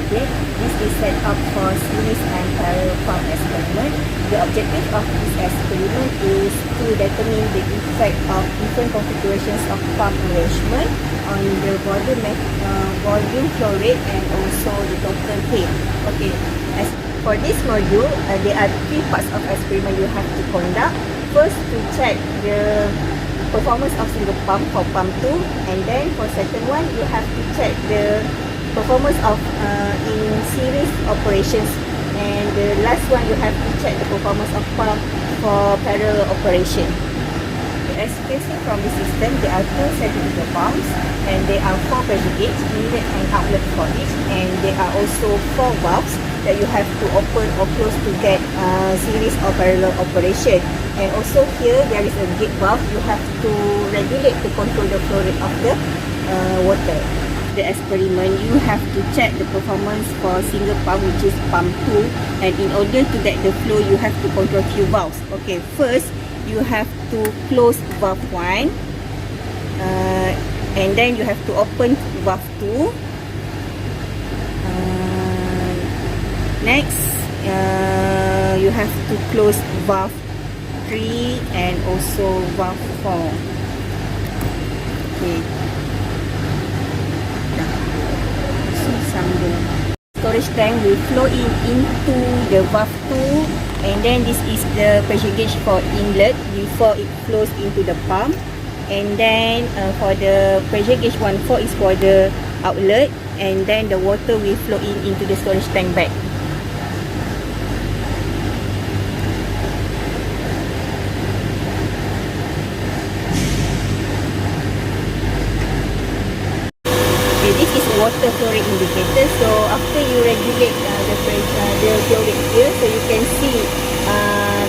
Okay, this is set up for series and parallel pump experiment. The objective of this experiment is to determine the effect of different configurations of pump arrangement on the volume flow rate and also the total head. Okay, as for this module, there are three parts of experiment you have to conduct. First, to check the performance of single pump for pump 2, and then for second one, you have to check the performance of in series operations, and the last one you have to check the performance of pump for parallel operation. As you can see from the system, there are two centrifugal pumps and there are 4 pressure gauge, inlet and outlet for each, and there are also 4 valves that you have to open or close to get series or parallel operation. And also here there is a gate valve. You have to regulate to control the flow rate of the water. The experiment, you have to check the performance for single pump, which is pump 2, and in order to get the flow you have to control few valves. Okay, first you have to close valve 1 and then you have to open valve 2. Next you have to close valve 3 and also valve 4. Okay, storage tank will flow into the valve 2, and then this is the pressure gauge for inlet before it flows into the pump, and then for the pressure gauge 1/4 is for the outlet, and then the water will flow into the storage tank back. This is water flow rate indicator. So after you regulate the flow rate here, so you can see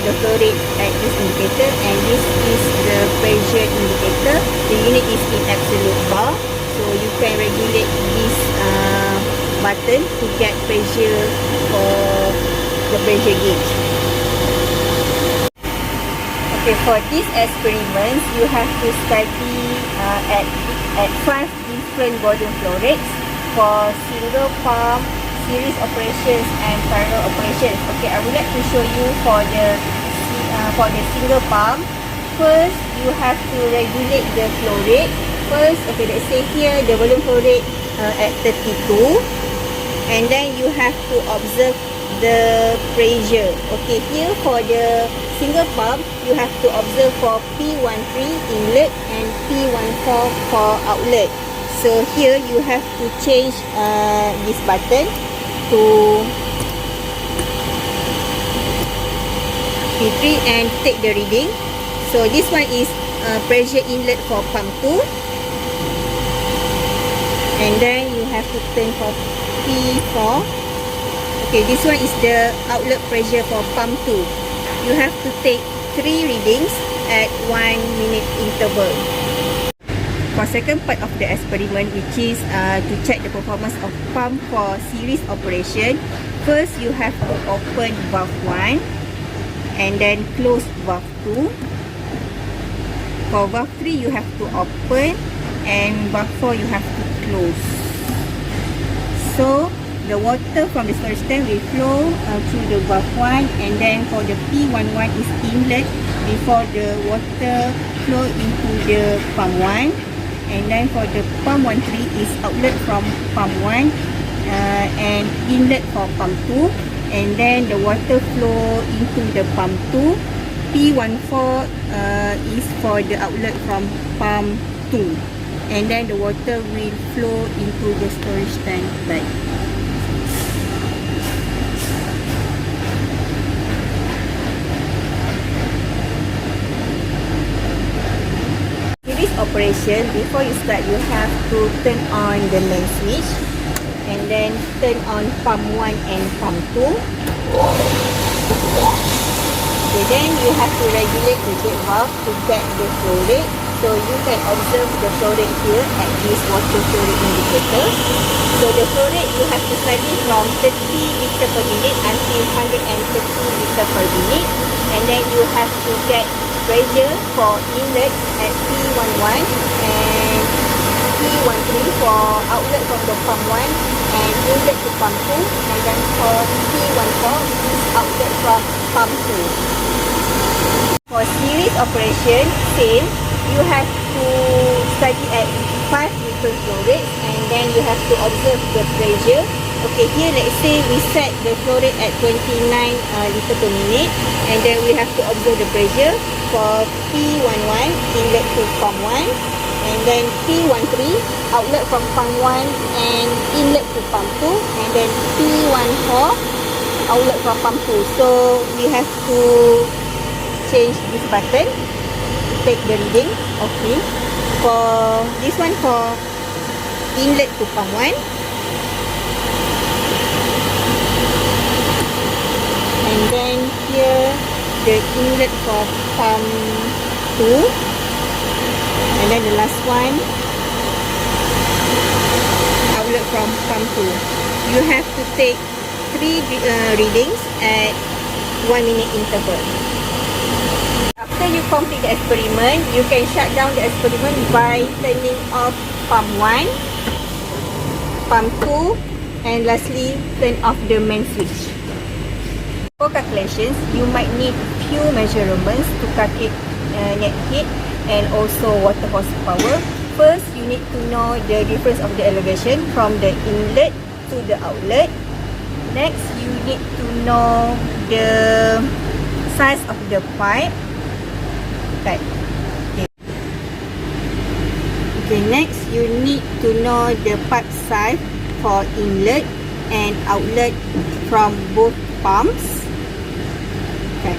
the flow rate at this indicator, and this is the pressure indicator. The unit is in absolute bar, so you can regulate this button to get pressure for the pressure gauge. Okay, for this experiment, you have to study at 5 different volume flow rates for single pump, series operations and parallel operations. Okay, I would like to show you for the single pump. First, you have to regulate the flow rate. First, okay, let's say here the volume flow rate at 32, and then you have to observe the pressure. Okay, here for the single pump, you have to observe for P13 inlet and P14 for outlet. So here you have to change this button to P3 and take the reading. So this one is pressure inlet for pump 2, and then you have to turn for P4. Okay, this one is the outlet pressure for pump 2. You have to take 3 readings at 1 minute interval. For second part of the experiment, which is to check the performance of pump for series operation, first you have to open valve 1 and then close valve 2. For valve 3 you have to open, and valve 4 you have to close. So the water from the storage tank will flow through the valve 1, and then for the P11 is inlet before the water flow into the pump 1, and then for the pump 13 is outlet from pump 1 and inlet for pump 2, and then the water flow into the pump 2. P14 is for the outlet from pump 2, and then the water will flow into the storage tank back. Series operation, before you start, you have to turn on the main switch, and then turn on pump 1 and pump 2. Okay, then you have to regulate the gate valve to get the flow rate. So you can observe the flow rate here at this water flow rate indicator. So the flow rate you have to study from 30 liter per minute until 130 liter per minute, and then you have to get pressure for inlet at P11 and P13 for outlet from the pump 1, and inlet to pump 2, and then for P14 is outlet from pump 2. For series operation, same, you have to study at 5 different flow rates, and then you have to observe the pressure. Okay, here let's say we set the flow rate at 29 liter per minute, and then we have to observe the pressure for P11 inlet to pump 1, and then P13 outlet from pump 1 and inlet to pump 2, and then P14 outlet from pump 2. So we have to change this button to take the reading. Okay, for this one, for inlet to pump 1, and then here the inlet for pump 2, and then the last one outlet from pump 2. You have to take 3 readings at 1 minute interval. After you complete the experiment, you can shut down the experiment by turning off pump 1, pump 2, and lastly turn off the main switch. For calculations, you might need few measurements to calculate net heat and also water horsepower. First, you need to know the difference of the elevation from the inlet to the outlet. Next, you need to know the size of the pipe. Okay, next you need to know the pipe size for inlet and outlet from both pumps. Okay.